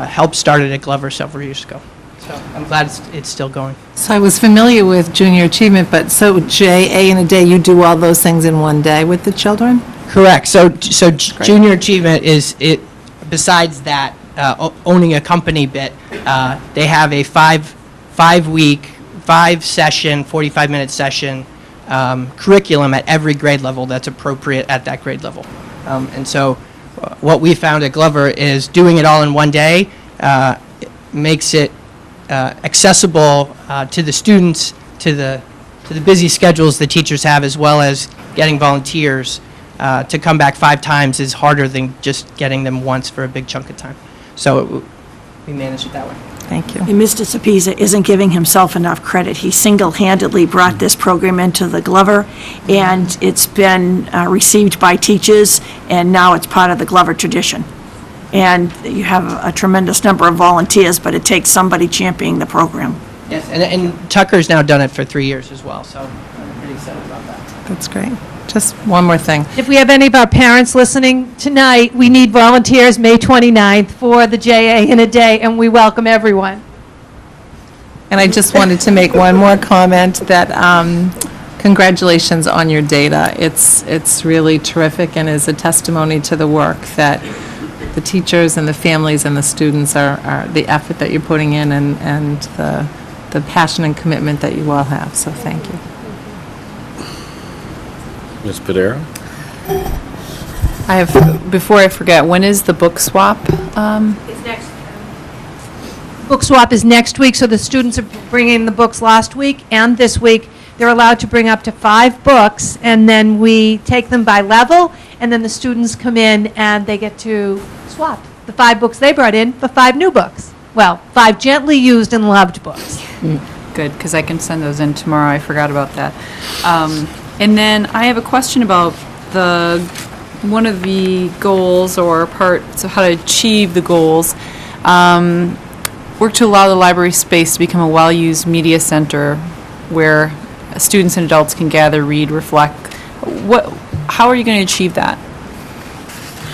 helped start it at Glover several years ago. So I'm glad it's still going. So I was familiar with Junior Achievement, but so JA in a Day, you do all those things in one day with the children? Correct. So Junior Achievement is, besides that, owning a company bit, they have a 5-week, 5-session, 45-minute session curriculum at every grade level that's appropriate at that grade level. And so what we found at Glover is doing it all in one day makes it accessible to the students, to the busy schedules the teachers have, as well as getting volunteers to come back 5 times is harder than just getting them once for a big chunk of time. So we managed it that way. Thank you. And Mr. Cepisa isn't giving himself enough credit. He single-handedly brought this program into the Glover, and it's been received by teachers, and now it's part of the Glover tradition. And you have a tremendous number of volunteers, but it takes somebody championing the program. Yes, and Tucker's now done it for 3 years as well, so I'm pretty excited about that. That's great. Just one more thing. If we have any of our parents listening tonight, we need volunteers May 29th for the JA in a Day, and we welcome everyone. And I just wanted to make one more comment that congratulations on your data. It's really terrific and is a testimony to the work that the teachers and the families and the students are the effort that you're putting in and the passion and commitment that you all have. So thank you. Ms. Padera? Before I forget, when is the book swap? Book swap is next week, so the students are bringing the books last week and this week. They're allowed to bring up to 5 books, and then we take them by level, and then the students come in and they get to swap the 5 books they brought in for 5 new books. Well, 5 gently used and loved books. Good, because I can send those in tomorrow. I forgot about that. And then I have a question about one of the goals or parts of how to achieve the goals. Work to allow the library space to become a well-used media center where students and adults can gather, read, reflect. How are you going to achieve that?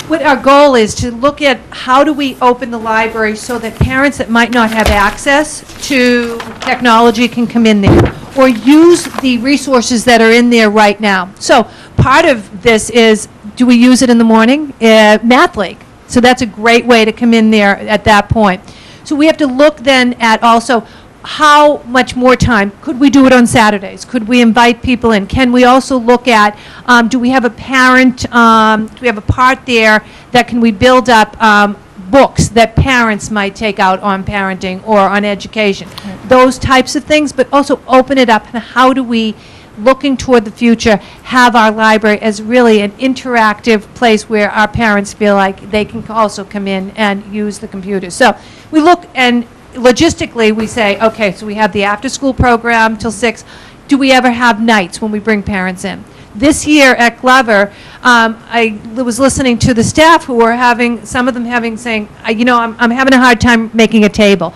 What our goal is to look at how do we open the library so that parents that might not have access to technology can come in there or use the resources that are in there right now. So part of this is, do we use it in the morning? Math League. So that's a great way to come in there at that point. So we have to look then at also how much more time. Could we do it on Saturdays? Could we invite people in? Can we also look at, do we have a parent, do we have a part there that can we build up books that parents might take out on parenting or on education? Those types of things, but also open it up. And how do we, looking toward the future, have our library as really an interactive place where our parents feel like they can also come in and use the computers. So we look, and logistically we say, okay, so we have the after-school program till 6. Do we ever have nights when we bring parents in? This year at Glover, I was listening to the staff who were having, some of them saying, I'm having a hard time making a table.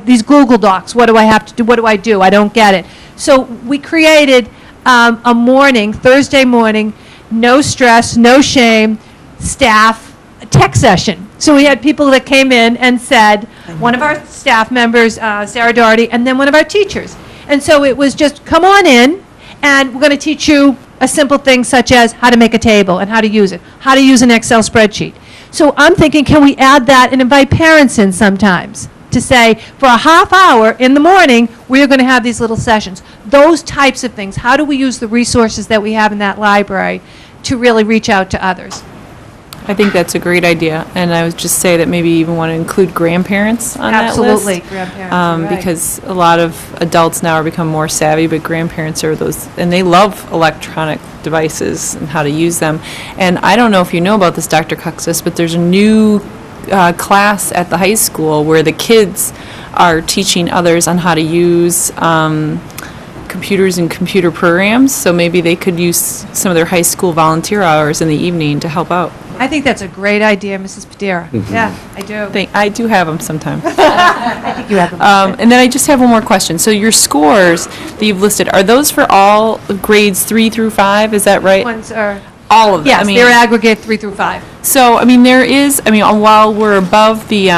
These Google Docs, what do I have to do? What do? I don't get it. So we created a morning, Thursday morning, no stress, no shame, staff tech session. So we had people that came in and said, one of our staff members, Sarah Doherty, and then one of our teachers. And so it was just, come on in, and we're going to teach you a simple thing such as how to make a table and how to use it, how to use an Excel spreadsheet. So I'm thinking, can we add that and invite parents in sometimes to say, for a half hour in the morning, we're going to have these little sessions. Those types of things. How do we use the resources that we have in that library to really reach out to others? I think that's a great idea, and I would just say that maybe you even want to include grandparents on that list. Absolutely, grandparents, you're right. Because a lot of adults now are becoming more savvy, but grandparents are those, and they love electronic devices and how to use them. And I don't know if you know about this, Dr. Cuxis, but there's a new class at the high school where the kids are teaching others on how to use computers and computer programs, so maybe they could use some of their high school volunteer hours in the evening to help out. I think that's a great idea, Mrs. Padera. Yeah, I do. I do have them sometimes. I think you have them. And then I just have one more question. So your scores that you've listed, are those for all grades 3 through 5? Is that right? Ones are, all of them? yes, they're aggregate 3 through 5. So, there is, while we're above the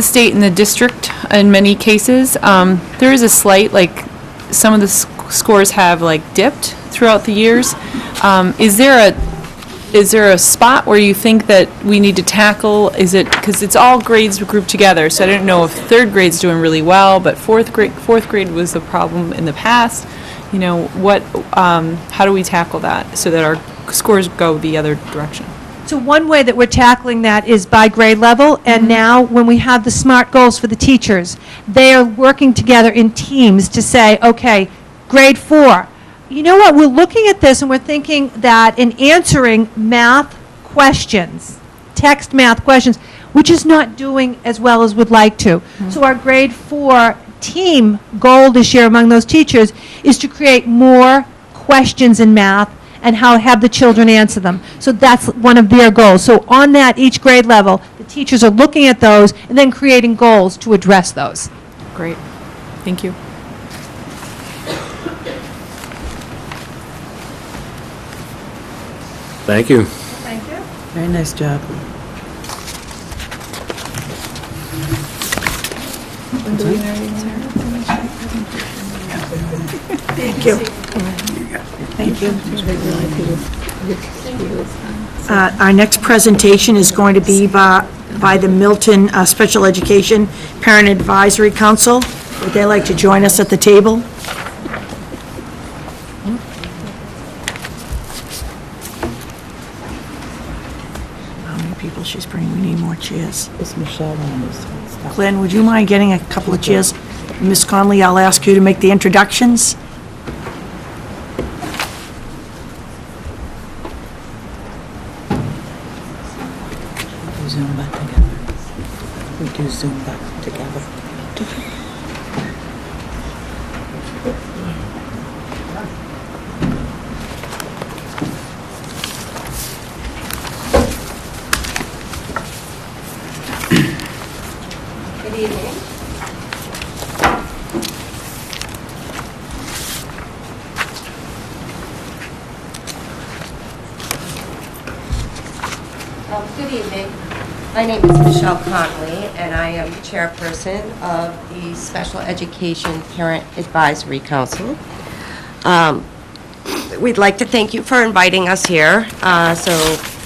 state and the district in many cases, there is a slight, some of the scores have, dipped throughout the years. Is there a spot where you think that we need to tackle? Is it, because it's all grades grouped together, so I don't know if 3rd grade's doing really well, but 4th grade was the problem in the past. How do we tackle that so that our scores go the other direction? So one way that we're tackling that is by grade level, and now when we have the SMART goals for the teachers, they are working together in teams to say, okay, grade 4, you know what, we're looking at this and we're thinking that in answering math questions, text math questions, we're just not doing as well as we'd like to. So our grade 4 team goal this year among those teachers is to create more questions in math and have the children answer them. So that's one of their goals. So on that, each grade level, the teachers are looking at those and then creating goals to address those. Great. Thank you. Thank you. Thank you. Very nice job. Thank you. Thank you. Our next presentation is going to be by the Milton Special Education Parent Advisory Council. Would they like to join us at the table? How many people she's bringing? We need more chairs. Is Michelle on this? Glenn, would you mind getting a couple of chairs? Ms. Conley, I'll ask you to make the introductions. Zoom back together. We do Zoom back together. Good evening. Good evening. My name is Michelle Conley, and I am chairperson of the Special Education Parent Advisory Council. We'd like to thank you for inviting us here. So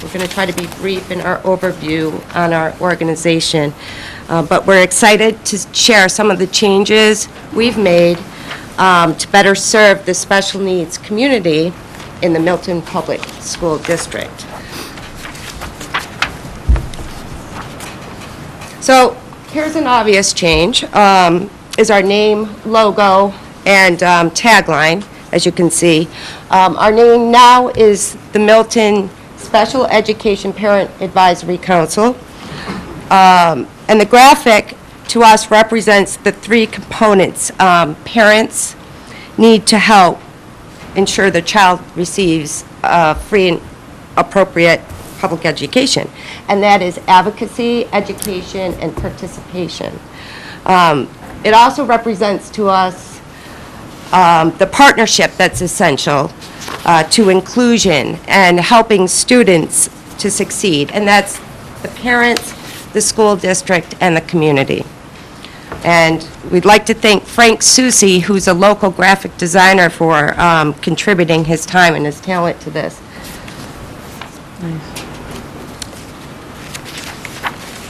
we're going to try to be brief in our overview on our organization. But we're excited to share some of the changes we've made to better serve the special needs community in the Milton Public School District. So here's an obvious change, is our name, logo, and tagline, as you can see. Our name now is the Milton Special Education Parent Advisory Council. And the graphic to us represents the three components. Parents need to help ensure the child receives free and appropriate public education, and that is advocacy, education, and participation. It also represents to us the partnership that's essential to inclusion and helping students to succeed, and that's the parents, the school district, and the community. And we'd like to thank Frank Susi, who's a local graphic designer, for contributing his time and his talent to this.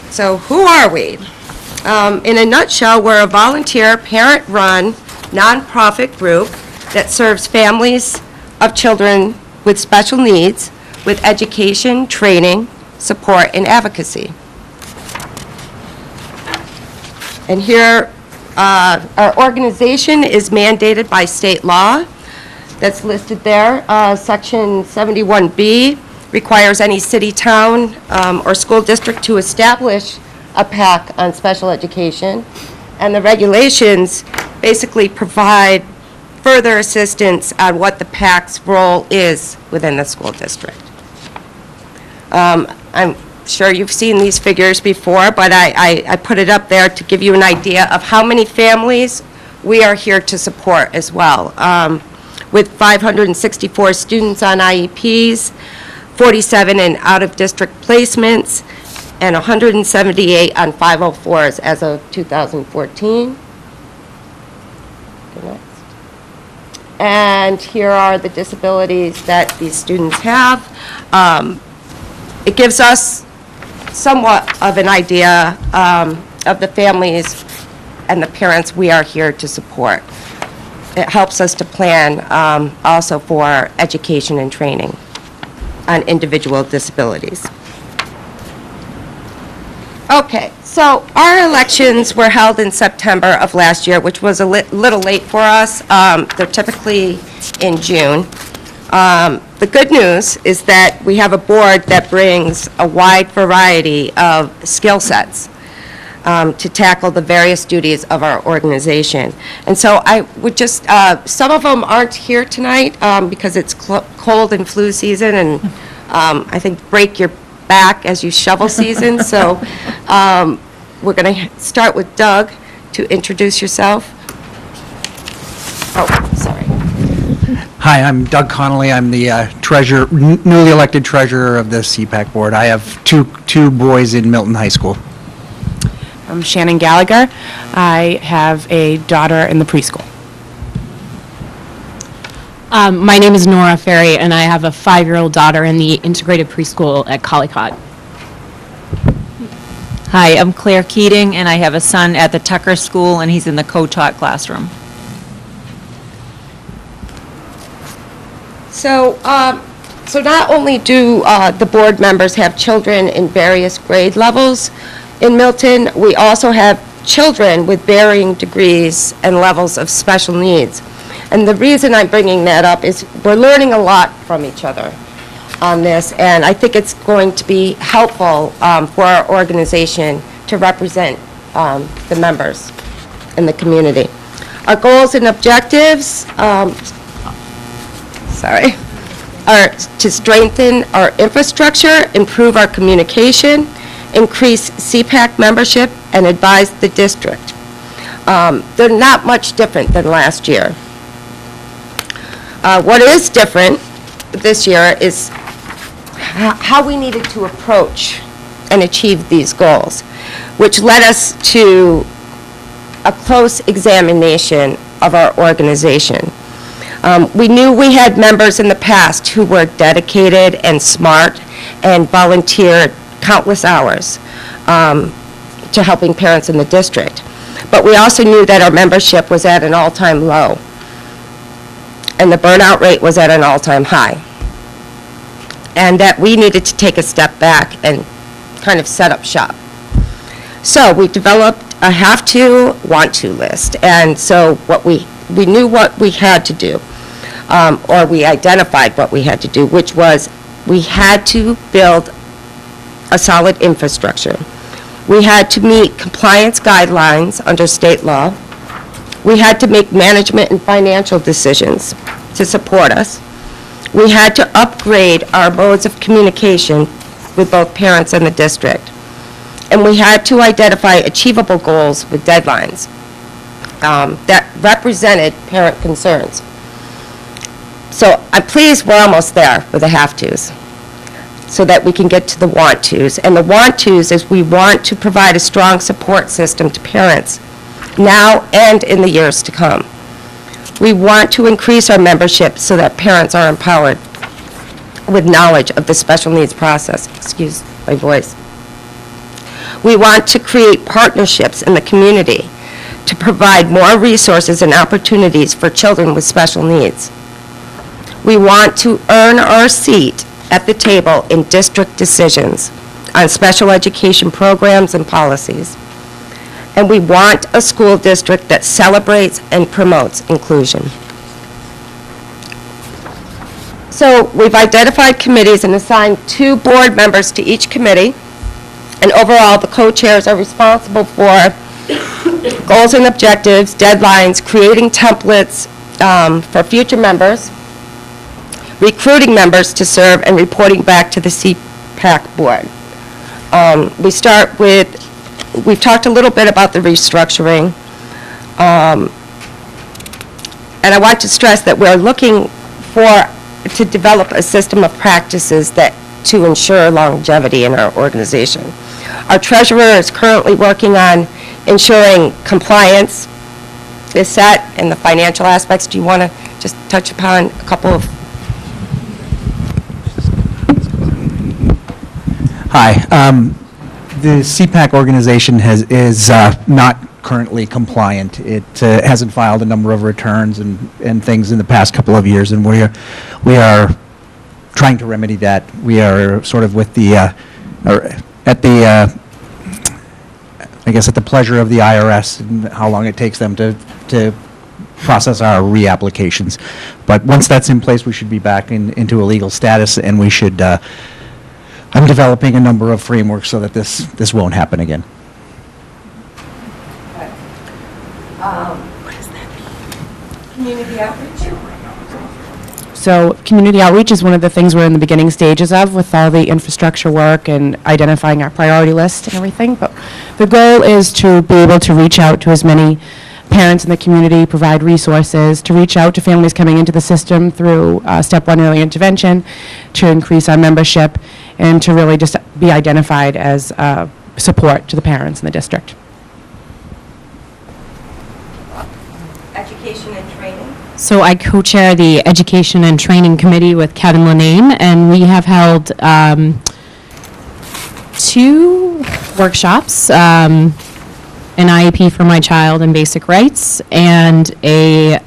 So who are we? In a nutshell, we're a volunteer, parent-run, nonprofit group that serves families of children with special needs with education, training, support, and advocacy. And here, our organization is mandated by state law that's listed there. Section 71B requires any city, town, or school district to establish a PAC on special education. And the regulations basically provide further assistance on what the PAC's role is within the school district. I'm sure you've seen these figures before, but I put it up there to give you an idea of how many families we are here to support as well. With 564 students on IEPs, 47 in out-of-district placements, and 178 on 504s as of 2014. Next. And here are the disabilities that these students have. It gives us somewhat of an idea of the families and the parents we are here to support. It helps us to plan also for education and training on individual disabilities. Okay, so our elections were held in September of last year, which was a little late for us. They're typically in June. The good news is that we have a board that brings a wide variety of skill sets to tackle the various duties of our organization. And so I would just, some of them aren't here tonight because it's cold and flu season, and I think break your back as you shovel season. So we're going to start with Doug to introduce yourself. Oh, sorry. Hi, I'm Doug Connolly. I'm the treasurer, newly elected treasurer of the CPAC board. I have two boys in Milton High School. I'm Shannon Gallagher. I have a daughter in the preschool. My name is Nora Ferry, and I have a 5-year-old daughter in the integrated preschool at Collycott. Hi, I'm Claire Keating, and I have a son at the Tucker School, and he's in the co-taught classroom. So, so not only do the board members have children in various grade levels in Milton, we also have children with varying degrees and levels of special needs. And the reason I'm bringing that up is we're learning a lot from each other on this, and I think it's going to be helpful for our organization to represent the members in the community. Our goals and objectives, are to strengthen our infrastructure, improve our communication, increase CPAC membership, and advise the district. They're not much different than last year. What is different this year is how we needed to approach and achieve these goals, which led us to a close examination of our organization. We knew we had members in the past who were dedicated and smart and volunteered countless hours to helping parents in the district. But we also knew that our membership was at an all-time low, and the burnout rate was at an all-time high, and that we needed to take a step back and kind of set up shop. So we developed a have-to, want-to list, and so what we knew what we had to do, or we identified what we had to do, which was we had to build a solid infrastructure. We had to meet compliance guidelines under state law. We had to make management and financial decisions to support us. We had to upgrade our modes of communication with both parents and the district. And we had to identify achievable goals with deadlines that represented parent concerns. So I'm pleased we're almost there with the have-tos, so that we can get to the want-tos. And the want-tos is we want to provide a strong support system to parents now and in the years to come. We want to increase our membership so that parents are empowered with knowledge of the special needs process. Excuse my voice. We want to create partnerships in the community to provide more resources and opportunities for children with special needs. We want to earn our seat at the table in district decisions on special education programs and policies. And we want a school district that celebrates and promotes inclusion. So we've identified committees and assigned 2 board members to each committee. And overall, the co-chairs are responsible for goals and objectives, deadlines, creating templates for future members, recruiting members to serve, and reporting back to the CPAC board. We start with, we've talked a little bit about the restructuring, and I want to stress that we're looking to develop a system of practices to ensure longevity in our organization. Our treasurer is currently working on ensuring compliance is set and the financial aspects. Do you want to just touch upon a couple of? Hi. The CPAC organization is not currently compliant. It hasn't filed a number of returns and things in the past couple of years, and we are trying to remedy that. We are sort of with the I guess at the pleasure of the IRS and how long it takes them to process our reapplications. But once that's in place, we should be back into a legal status, and we should. I'm developing a number of frameworks so that this won't happen again. What does that mean? Community outreach? So community outreach is one of the things we're in the beginning stages of with all the infrastructure work and identifying our priority list and everything. But the goal is to be able to reach out to as many parents in the community, provide resources, to reach out to families coming into the system through Step 1 early intervention, to increase our membership, and to really just be identified as support to the parents in the district. Education and training. So I co-chair the Education and Training Committee with Kevin Lenane, and we have held 2 workshops, an IEP for my child and basic rights, and a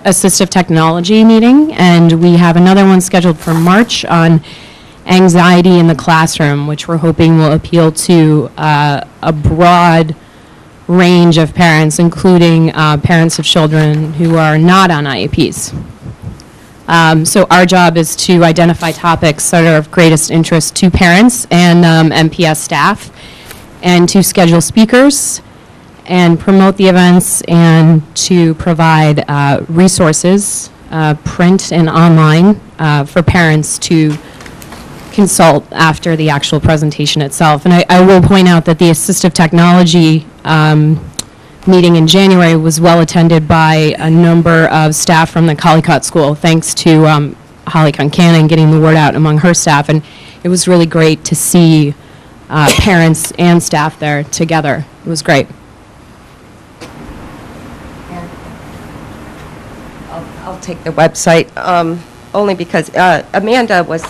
assistive technology meeting, and we have another one scheduled for March on anxiety in the classroom, which we're hoping will appeal to a broad range of parents, including parents of children who are not on IEPs. So our job is to identify topics that are of greatest interest to parents and MPS staff, and to schedule speakers and promote the events, and to provide resources, print and online, for parents to consult after the actual presentation itself. And I will point out that the assistive technology meeting in January was well attended by a number of staff from the Collycott School, thanks to Holly Concannon getting the word out among her staff. And it was really great to see parents and staff there together. It was great. I'll take the website, only because Amanda was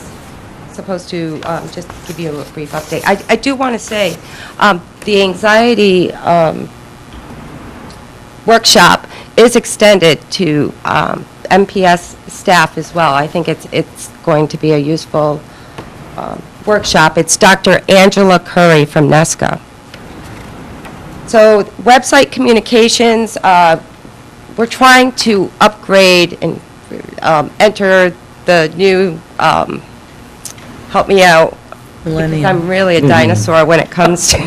supposed to just give you a brief update. I do want to say, the anxiety workshop is extended to MPS staff as well. I think it's going to be a useful workshop. It's Dr. Angela Curry from NESCA. So website communications, we're trying to upgrade and enter the new, help me out, because I'm really a dinosaur when it comes to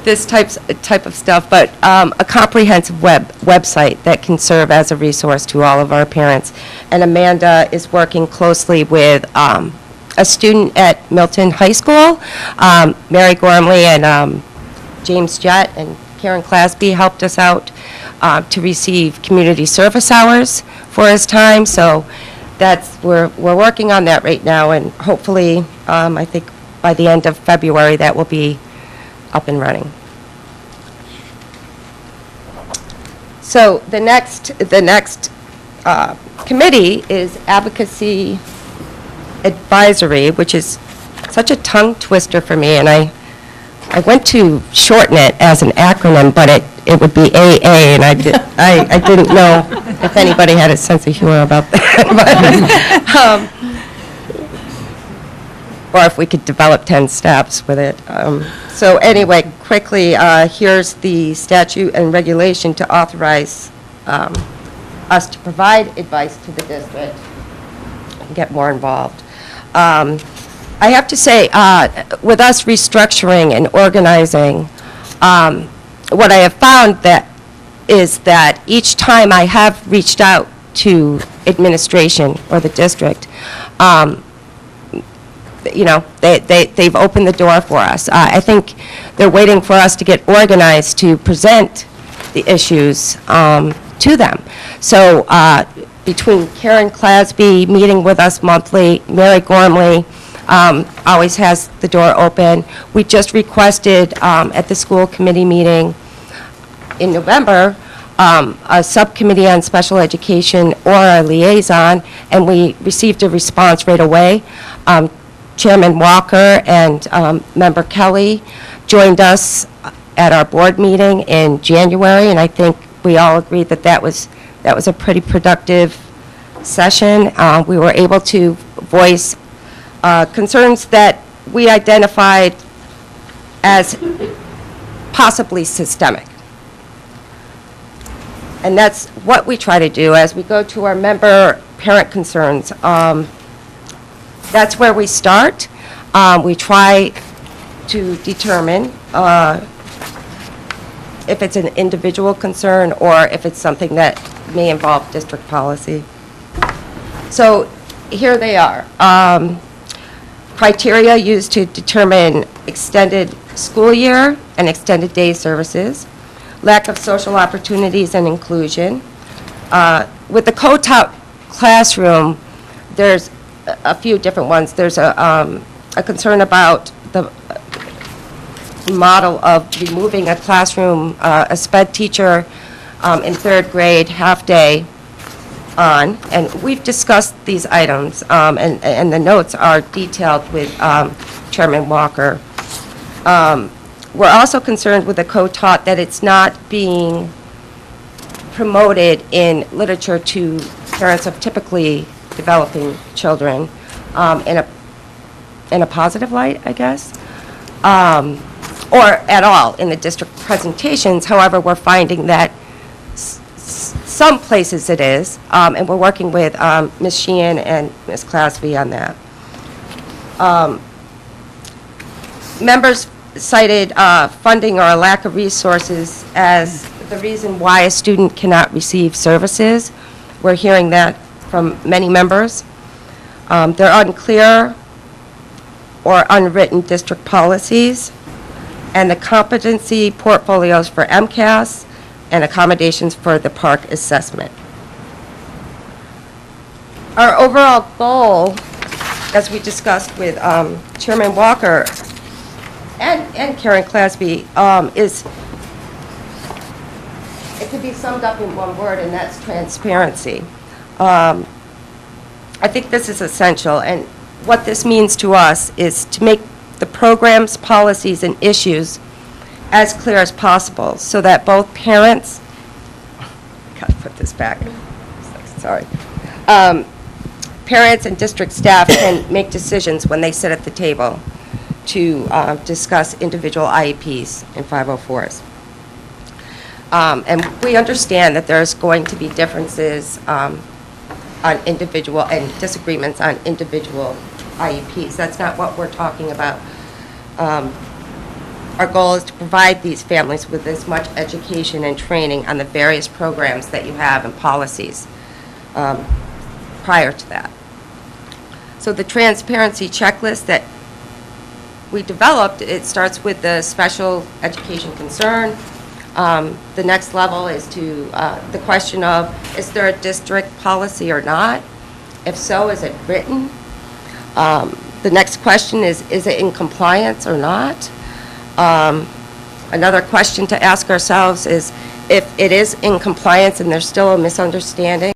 this type of stuff, but a comprehensive website that can serve as a resource to all of our parents. And Amanda is working closely with a student at Milton High School, Mary Gormley, and James Jett and Karen Clasby helped us out to receive community service hours for his time. So we're working on that right now, and hopefully, I think by the end of February, that will be up and running. So the next committee is Advocacy Advisory, which is such a tongue twister for me, and I went to shorten it as an acronym, but it would be AA, and I didn't know if anybody had a sense of humor about that. Or if we could develop 10 steps with it. So anyway, quickly, here's the statute and regulation to authorize us to provide advice to the district and get more involved. I have to say, with us restructuring and organizing, what I have found is that each time I have reached out to administration or the district, they've opened the door for us. I think they're waiting for us to get organized to present the issues to them. So between Karen Clasby meeting with us monthly, Mary Gormley always has the door open. We just requested at the school committee meeting in November a subcommittee on special education or a liaison, and we received a response right away. Chairman Walker and Member Kelly joined us at our board meeting in January, and I think we all agreed that that was a pretty productive session. We were able to voice concerns that we identified as possibly systemic. And that's what we try to do as we go to our member parent concerns. That's where we start. We try to determine if it's an individual concern or if it's something that may involve district policy. So here they are. Criteria used to determine extended school year and extended day services, lack of social opportunities and inclusion. With the co-taught classroom, there's a few different ones. There's a concern about the model of removing a classroom, a SPED teacher in third grade, half-day on, and we've discussed these items, and the notes are detailed with Chairman Walker. We're also concerned with the co-taught that it's not being promoted in literature to parents of typically developing children in a positive light, I guess, or at all in the district presentations. However, we're finding that some places it is, and we're working with Ms. Sheehan and Ms. Clasby on that. Members cited funding or a lack of resources as the reason why a student cannot receive services. We're hearing that from many members. There are unclear or unwritten district policies, and the competency portfolios for MCAS and accommodations for the park assessment. Our overall goal, as we discussed with Chairman Walker and Karen Clasby, is, it could be summed up in one word, and that's transparency. I think this is essential, and what this means to us is to make the programs, policies, and issues as clear as possible so that both parents, gotta put this back, sorry, parents and district staff can make decisions when they sit at the table to discuss individual IEPs and 504s. And we understand that there's going to be differences on individual and disagreements on individual IEPs. That's not what we're talking about. Our goal is to provide these families with as much education and training on the various programs that you have and policies prior to that. So the transparency checklist that we developed, it starts with the special education concern. The next level is to the question of, is there a district policy or not? If so, is it written? The next question is it in compliance or not? Another question to ask ourselves is, if it is in compliance and there's still a misunderstanding,